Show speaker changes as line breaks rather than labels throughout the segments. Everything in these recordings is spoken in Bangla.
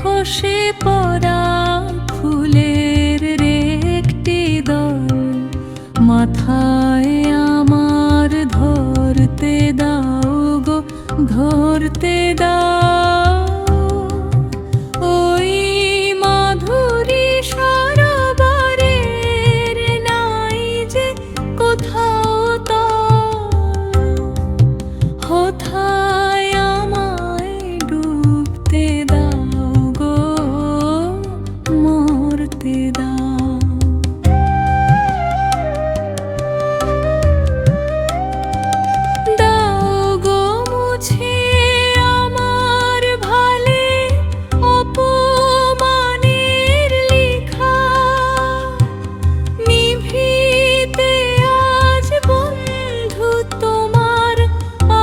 খসে পড়া ফুলের একটি দল মাথায় আমার ধরতে দাও গো, ধরতে দাও। ওই মাধুরী সরোবরের নাই যে কোথাও তো কোথায় আমায় ডুবতে দাও গো, মরতে দাও। দাও গো মুছে আমার ভালে অপমানের লেখা, নিভৃতে আজ বন্ধু তোমার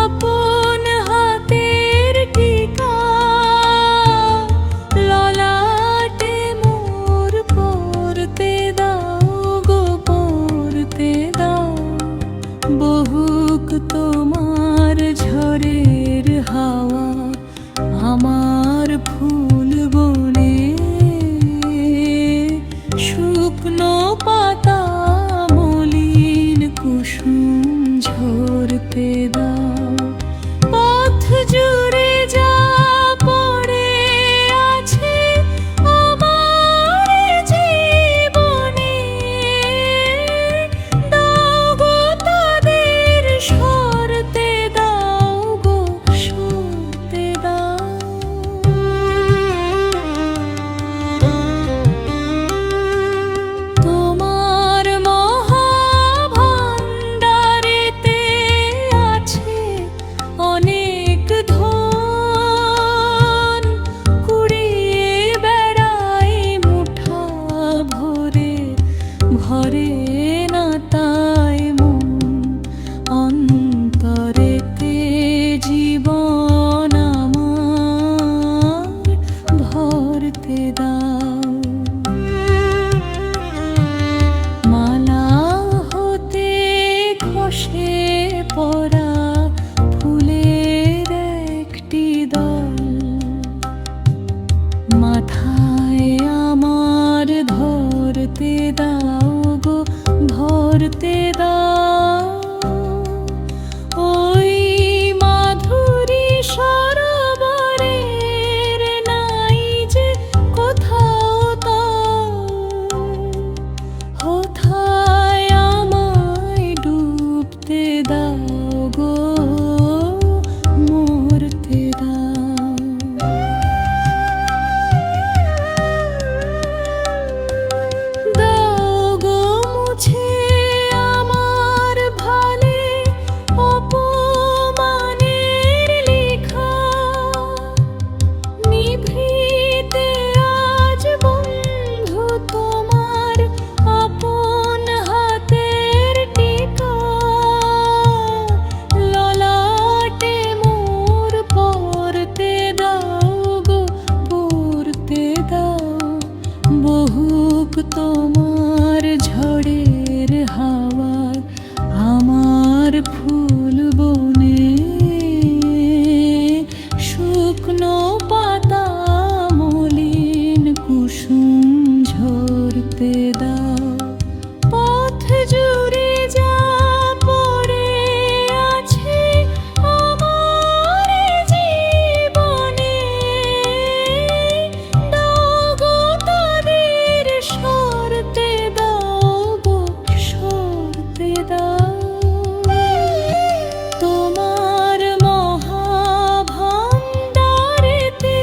আপন হাতের টিকা। ললাটে মোর পড়তে দাও গো, পড়তে দাও। বহুক তোমার ঝড়ের হাওয়া আমার ফুল বনে, শুকনো পাতা মলিন কুসুম ঝরতে দাও। পথ জুড়ে যা পড়ে আছে আমার জীবনে, দাও গো তাদের সরতে দাও গো, সরতে দাও। তোমার মহাভাণ্ডারেতে আছে অনেক ধন, কুড়িয়ে বেড়াই মুঠা ভরে, ভরে না তাই মন। অন্তরেতে জীবন আমার ভরতে দাও। মালা হতে খসে পড়া ফুলের একটি দল মাথায় আমার ধরতে দাও গো, ধরতে দাও। ওই মাধুরী সরোবরের নাই যে কোথাও তো কোথায় আমায় ডুবতে দাও গো, মরতে দাও। দাও গো মুছে আমার ভালে অপমানের লেখা, নিভৃতে আজ বন্ধু তোমার আপন হাতের টিকা। ললাটে মোর পড়তে দাও গো, পড়তে দাও। বহুক তোমার ঝড়ের হাওয়া আমার ফুল বনে, শুকনো পাতা মলিন কুসুম ঝরতে দাও। পথ জুড়ে যা পড়ে আছে আমার জীবনে, দাও গো তাদের সরতে দাও গো, সরতে দাও। তোমার মহাভাণ্ডারেতে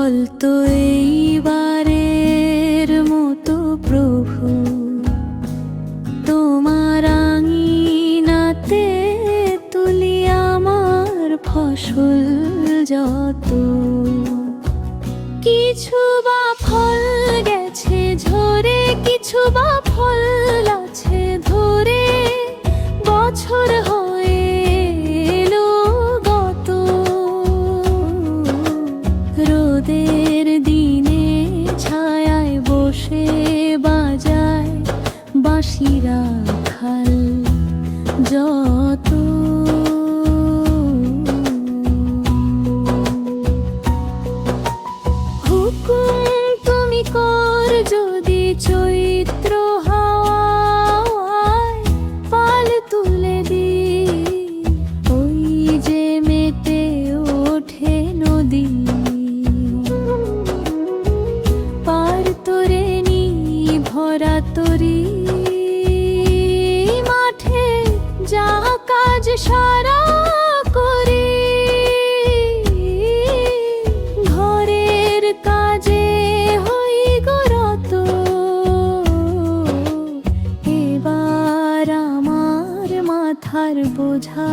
বলতো এইবারের মতো প্রভু, তোমার আঙিনাতে তুলি আমার ফসল যত। কিছু বা ফল গেছে ঝরে, কিছু বা ফল আছে ধরে, বছর হয়ে এলো গত। রোদের দিনে ছায়ায় বসে বাজায় বাঁশিরা খাল যত। হুকুম তুমি কর যদি চৈত্র হাওয়ায় পাল তুলে দি, ওই যে মেতে ওঠে নদী। পার তোরে নি ভরা তরি, মাঠে যা কাজ সারা করি। ঘরের কাজে হই গরত, এবার আমার মাথার বোঝা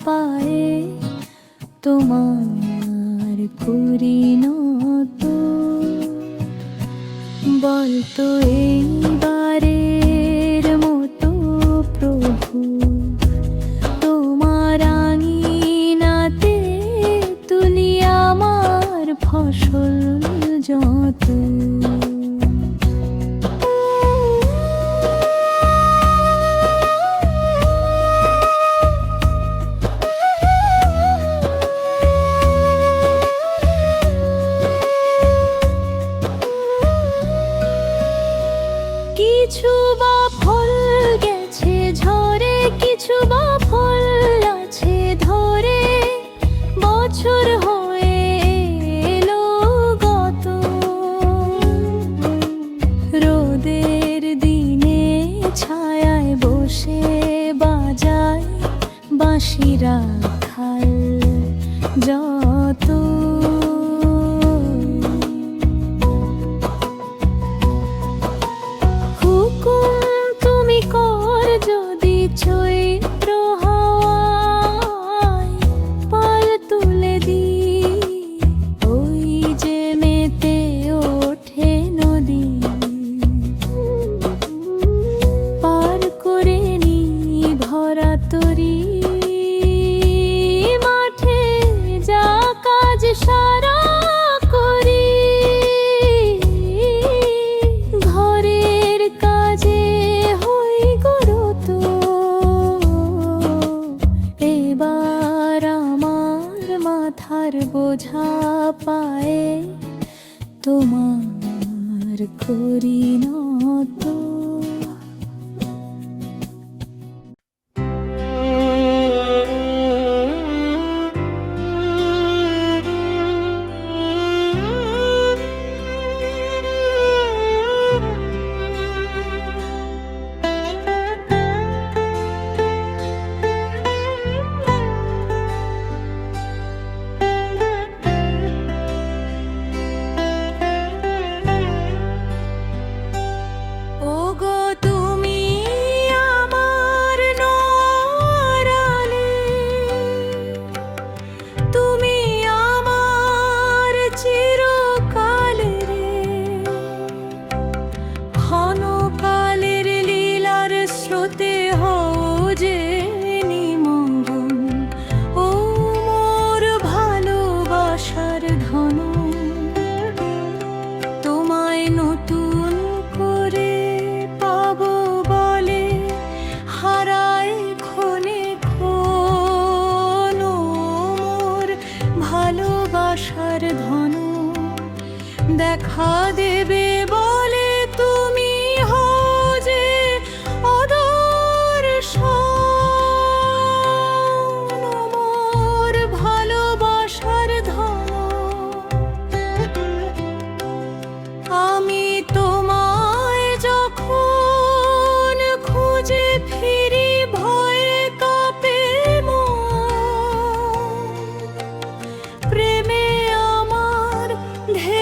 পায়ে তোমার করি নত। বলতো এইবারের মতো প্রভু, তোমার আঙিনাতে তুলি আমার ফসল যত। কিছু বা ফল গেছে ঝরে, কিছু বা ফল আছে ধরে, বছর হয়ে এলো গত। রোদের দিনে ছায়ায় বসে বাজায় বাঁশিরা খাল যত। যদি চৈত্র হাওয়ায় পাল তুলে দি, ওই যে মেতে ওঠে নদী। পার করে নি ভরা তরি, মাঠে যা কাজ সারা করি। ঘরের কাজে এবার আমার মাথার বোঝা পায়ে তোমার করি নত। দেখা দেবে বলে তুমি হও যে অদর্শন, মোর ভালোবাসার ধন। আমি তোমায় যখন খুঁজে ফিরি ভয়ে কাঁপে মন, প্রেমে আমার ঢেউ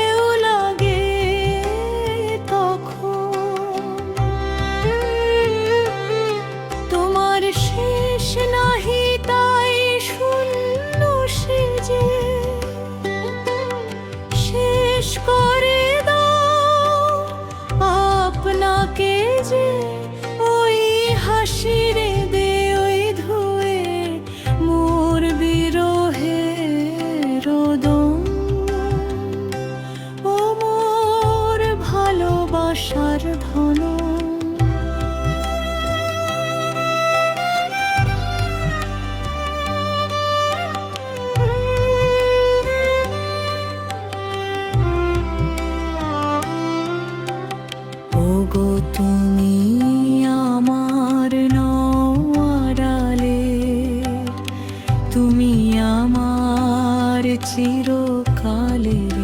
আমার চিরকালের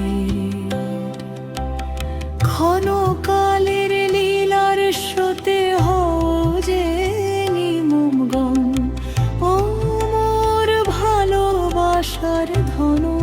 ক্ষণকালের লীলার স্রোতে হও যে নিমগ্ন ও মোর ভালোবাসার ধন